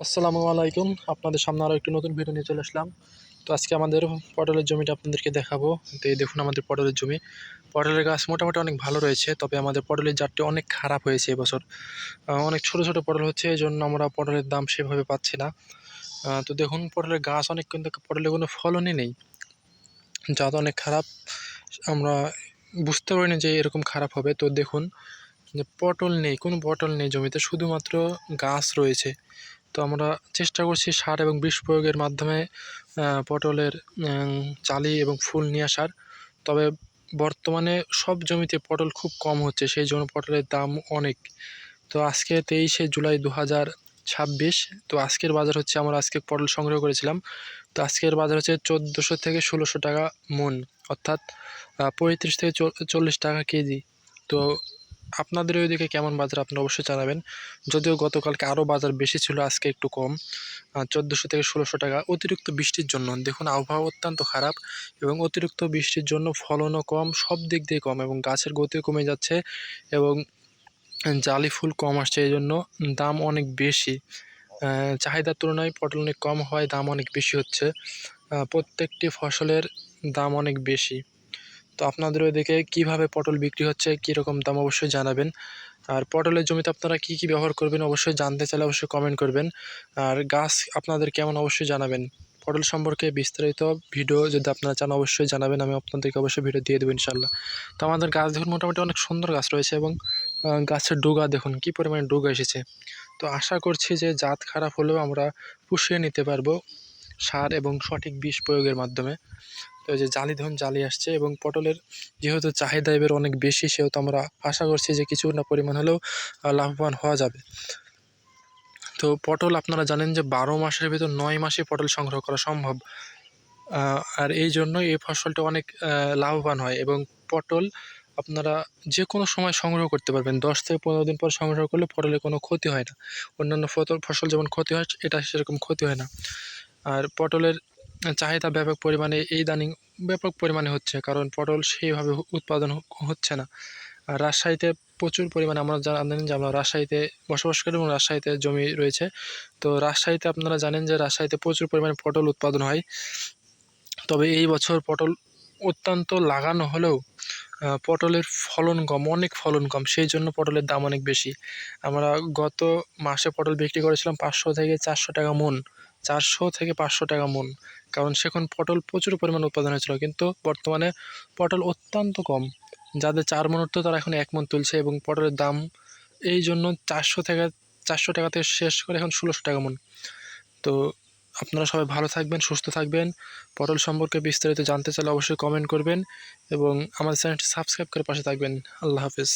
আসসালামু আলাইকুম। আপনাদের সামনে আরও একটি নতুন ভিডিও নিয়ে চলে আসলাম। তো আজকে আমাদের পটলের জমিটা আপনাদেরকে দেখাবো। তো এই দেখুন আমাদের পটলের জমি। পটলের গাছ মোটামুটি অনেক ভালো রয়েছে, তবে আমাদের পটলের জাতটি অনেক খারাপ হয়েছে এবছর। অনেক ছোট ছোট পটল হচ্ছে, এই জন্য আমরা পটলের দাম সেভাবে পাচ্ছি না। তো দেখুন পটলের গাছ অনেক, কিন্তু পটলের কোনো ফলনই নেই, জাত অনেক খারাপ। আমরা বুঝতে পারিনি যে এরকম খারাপ হবে। তো দেখুন যে পটল নেই, কোনো পটল নেই জমিতে, শুধুমাত্র গাছ রয়েছে। তো আমরা চেষ্টা করছি সার এবং বিষ প্রয়োগের মাধ্যমে পটলের চালি এবং ফুল নিয়ে আসার। তবে বর্তমানে সব জমিতে পটল খুব কম হচ্ছে, সেই জন্য পটলের দাম অনেক। তো আজকে 23শে জুলাই 2026। তো আজকের বাজার হচ্ছে, আমরা আজকে পটল সংগ্রহ করেছিলাম। তো আজকের বাজার হচ্ছে 1400 থেকে 1600 টাকা মন, অর্থাৎ 35 থেকে 40 টাকা কেজি। তো আপনাদের ওইদিকে কেমন বাজার আপনারা অবশ্যই জানাবেন। যদিও গতকালকে আরও বাজার বেশি ছিল, আজকে একটু কম, 1400 থেকে 1600 টাকা। অতিরিক্ত বৃষ্টির জন্য দেখুন আবহাওয়া অত্যন্ত খারাপ, এবং অতিরিক্ত বৃষ্টির জন্য ফলনও কম, সব দিক দিয়ে কম, এবং গাছের গতিও কমে যাচ্ছে, এবং জালি ফুল কম আসছে, এই জন্য দাম অনেক বেশি। চাহিদার তুলনায় পটল অনেক কম হয়, দাম অনেক বেশি হচ্ছে। প্রত্যেকটি ফসলের দাম অনেক বেশি। তো আপনাদের ওইদিকে কীভাবে পটল বিক্রি হচ্ছে, কীরকম দাম অবশ্যই জানাবেন। আর পটলের জমিতে আপনারা কি কি ব্যবহার করবেন অবশ্যই জানতে চাইলে অবশ্যই কমেন্ট করবেন। আর গাছ আপনাদের কেমন অবশ্যই জানাবেন। পটল সম্পর্কে বিস্তারিত ভিডিও যদি আপনারা চান অবশ্যই জানাবেন, আমি আপনাদেরকে অবশ্যই ভিডিও দিয়ে দেবো ইনশাল্লাহ। তো আমাদের গাছ দেখুন মোটামুটি অনেক সুন্দর গাছ রয়েছে, এবং গাছের ডোগা দেখুন কী পরিমাণে ডোগা এসেছে। তো আশা করছি যে জাত খারাপ হলেও আমরা পুষিয়ে নিতে পারবো সার এবং সঠিক বিষ প্রয়োগের মাধ্যমে। তো এই যে জালি ধরুন জালি আসছে, এবং পটলের যেহেতু চাহিদা এবার অনেক বেশি, সেহেতু আমরা আশা করছি যে কিছু না পরিমাণ হলেও লাভবান হওয়া যাবে। তো পটল আপনারা জানেন যে 12 মাসের ভিতর 9 মাসে পটল সংগ্রহ করা সম্ভব। আর এই জন্য এই ফসলটা অনেক লাভবান হয়, এবং পটল আপনারা যে কোনো সময় সংগ্রহ করতে পারবেন। 10 থেকে 15 দিন পর সংগ্রহ করলে পটলের কোনো ক্ষতি হয় না। অন্যান্য ফসল যেমন ক্ষতি হয়, এটা সেরকম ক্ষতি হয় না। আর পটলের চাহিদা ব্যাপক পরিমাণে ইদানিং ব্যাপক পরিমাণে হচ্ছে, কারণ পটল সেইভাবে উৎপাদন হচ্ছে না। আর রাজশাহীতে প্রচুর পরিমাণে, আমরা জানেন যে আমরা রাজশাহীতে বসবাস করি এবং রাজশাহীতে জমি রয়েছে। তো রাজশাহীতে আপনারা জানেন যে রাজশাহীতে প্রচুর পরিমাণে পটল উৎপাদন হয়। তবে এই বছর পটল অত্যন্ত লাগানো হলেও পটলের ফলন কম, অনেক ফলন কম, সেই জন্য পটলের দাম অনেক বেশি। আমরা গত মাসে পটল বিক্রি করেছিলাম 500 থেকে 400 টাকা মন, 400 থেকে 500 টাকা মন, কারণ সেখন পটল প্রচুর পরিমাণ উৎপাদন হয়েছিল। কিন্তু বর্তমানে পটল অত্যন্ত কম, যাদের 4 মন উঠতো তারা এখন 1 মন তুলছে, এবং পটলের দাম এই জন্য 400 টাকা থেকে শেষ করে এখন 1600 টাকা মন। তো আপনারা সবাই ভালো থাকবেন, সুস্থ থাকবেন। পটল সম্পর্কে বিস্তারিত জানতে চাইলে অবশ্যই কমেন্ট করবেন, এবং আমাদের চ্যানেলটি সাবস্ক্রাইব করে পাশে থাকবেন। আল্লাহ হাফেজ।